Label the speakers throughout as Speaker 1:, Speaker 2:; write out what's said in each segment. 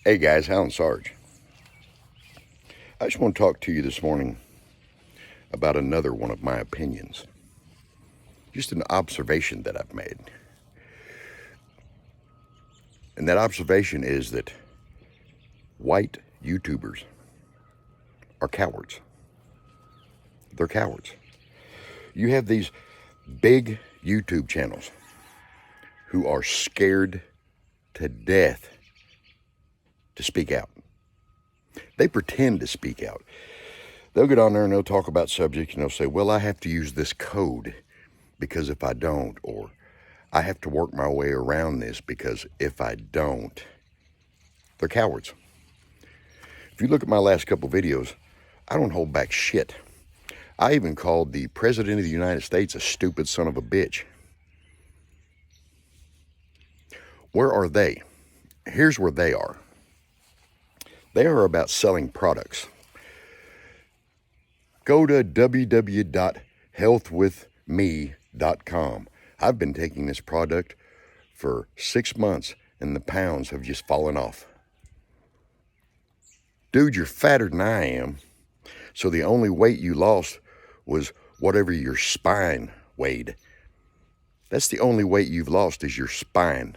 Speaker 1: Hey guys, Alan Sarge. I just want to talk to you this morning about another one of my opinions. Just an observation that I've made. And that observation is that white YouTubers are cowards. They're cowards. You have these big YouTube channels who are scared to death to speak out. They pretend to speak out. They'll get on there and they'll talk about subjects and they'll say, well, I have to use this code because if I don't, or I have to work my way around this because if I don't, they're cowards. If you look at my last couple videos, I don't hold back shit. I even called the President of the United States a stupid son of a bitch. Where are they? Here's where they are. They are about selling products. Go to www.healthwithme.com. I've been taking this product for 6 months and the pounds have just fallen off. Dude, you're fatter than I am. So the only weight you lost was whatever your spine weighed. That's the only weight you've lost is your spine.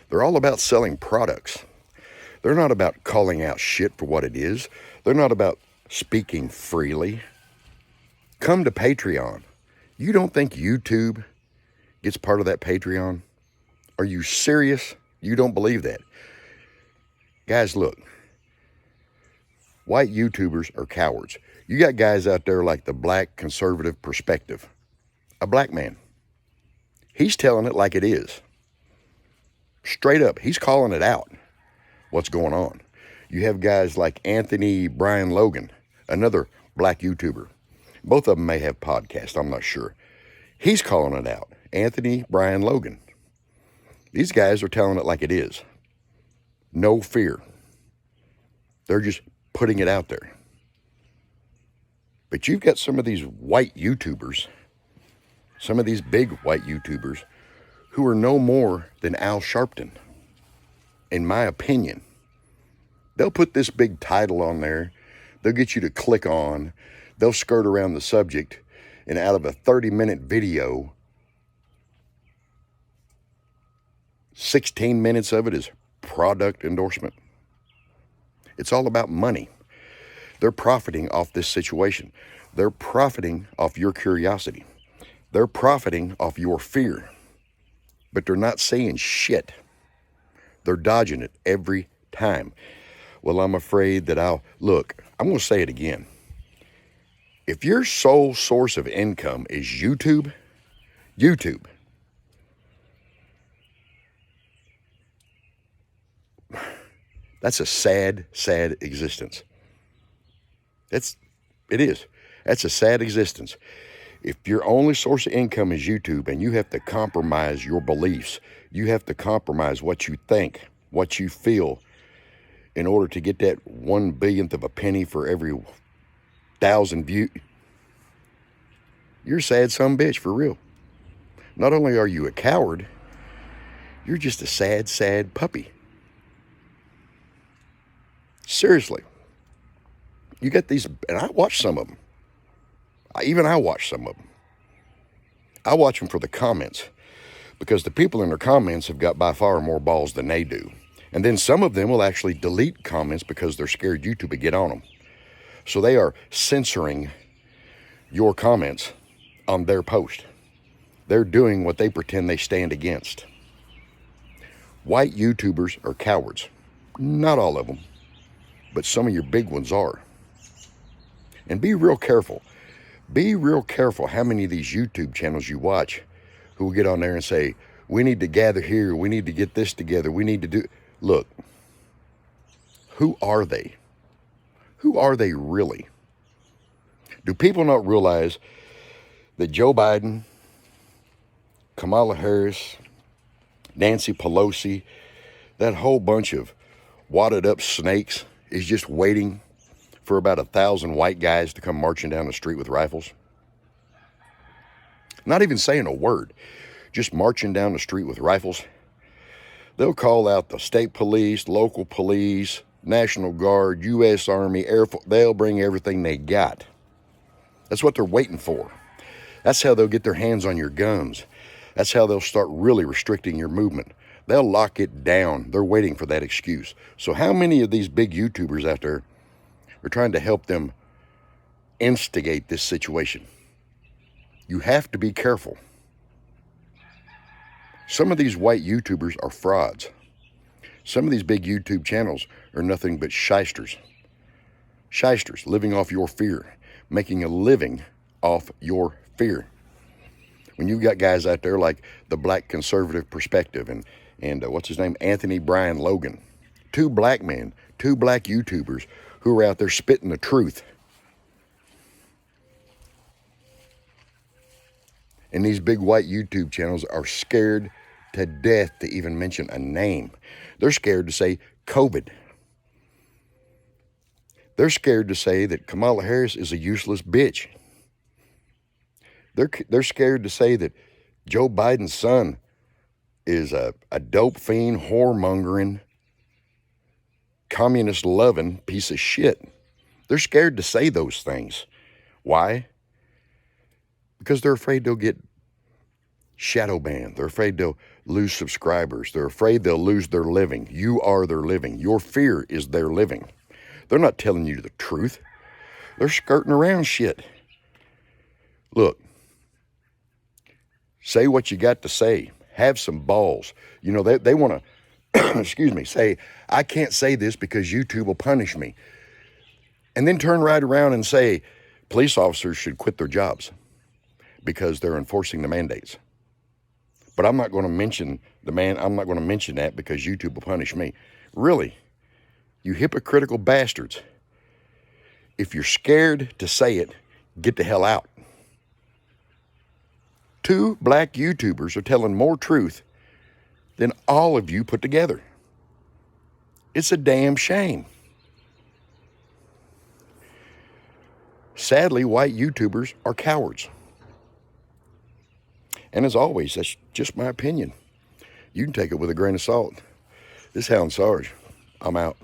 Speaker 1: They're all about selling products. They're not about calling out shit for what it is. They're not about speaking freely. Come to Patreon. You don't think YouTube gets part of that Patreon? Are you serious? You don't believe that? Guys, look. White YouTubers are cowards. You got guys out there like the Black Conservative Perspective. A black man. He's telling it like it is. Straight up, he's calling it out. What's going on? You have guys like Brian Logan, another black YouTuber. Both of them may have podcasts, I'm not sure. He's calling it out. Brian Logan. These guys are telling it like it is. No fear. They're just putting it out there. But you've got some of these white YouTubers, some of these big white YouTubers, who are no more than Al Sharpton. In my opinion, they'll put this big title on there. They'll get you to click on. They'll skirt around the subject. And out of a 30-minute video, 16 minutes of it is product endorsement. It's all about money. They're profiting off this situation. They're profiting off your curiosity. They're profiting off your fear. But they're not saying shit. They're dodging it every time. Well, I'm afraid that look, I'm going to say it again. If your sole source of income is YouTube, that's a sad, sad existence. It is. That's a sad existence. If your only source of income is YouTube and you have to compromise your beliefs, you have to compromise what you think, what you feel, in order to get that 1/1000th of a penny for every 1,000 views, you're a sad son of a bitch, for real. Not only are you a coward, you're just a sad, sad puppy. Seriously. You got these, and I watch some of them. I watch some of them. I watch them for the comments because the people in their comments have got by far more balls than they do. And then some of them will actually delete comments because they're scared YouTube would get on them. So they are censoring your comments on their post. They're doing what they pretend they stand against. White YouTubers are cowards. Not all of them, but some of your big ones are. And be real careful. Be real careful how many of these YouTube channels you watch who will get on there and say, we need to gather here, we need to get this together, we need to do... Look, who are they? Who are they really? Do people not realize that Joe Biden, Kamala Harris, Nancy Pelosi, that whole bunch of wadded up snakes is just waiting for about 1,000 white guys to come marching down the street with rifles? Not even saying a word, just marching down the street with rifles. They'll call out the state police, local police, National Guard, U.S. Army, Air Force. They'll bring everything they got. That's what they're waiting for. That's how they'll get their hands on your guns. That's how they'll start really restricting your movement. They'll lock it down. They're waiting for that excuse. So how many of these big YouTubers out there are trying to help them instigate this situation? You have to be careful. Some of these white YouTubers are frauds. Some of these big YouTube channels are nothing but shysters. Shysters, living off your fear, making a living off your fear. When you've got guys out there like the Black Conservative Perspective and what's his name, Anthony Brian Logan, two black men, two black YouTubers who are out there spitting the truth. And these big white YouTube channels are scared to death to even mention a name. They're scared to say COVID. They're scared to say that Kamala Harris is a useless bitch. They're scared to say that Joe Biden's son is a dope fiend, whoremongering, communist-loving piece of shit. They're scared to say those things. Why? Because they're afraid they'll get shadow banned. They're afraid they'll lose subscribers. They're afraid they'll lose their living. You are their living. Your fear is their living. They're not telling you the truth. They're skirting around shit. Look, say what you got to say. Have some balls. You know, they want to, excuse me, say, I can't say this because YouTube will punish me. And then turn right around and say, police officers should quit their jobs because they're enforcing the mandates. But I'm not going to mention I'm not going to mention that because YouTube will punish me. Really, you hypocritical bastards. If you're scared to say it, get the hell out. Two black YouTubers are telling more truth than all of you put together. It's a damn shame. Sadly, white YouTubers are cowards. And as always, that's just my opinion. You can take it with a grain of salt. This is Hound Sarge. I'm out.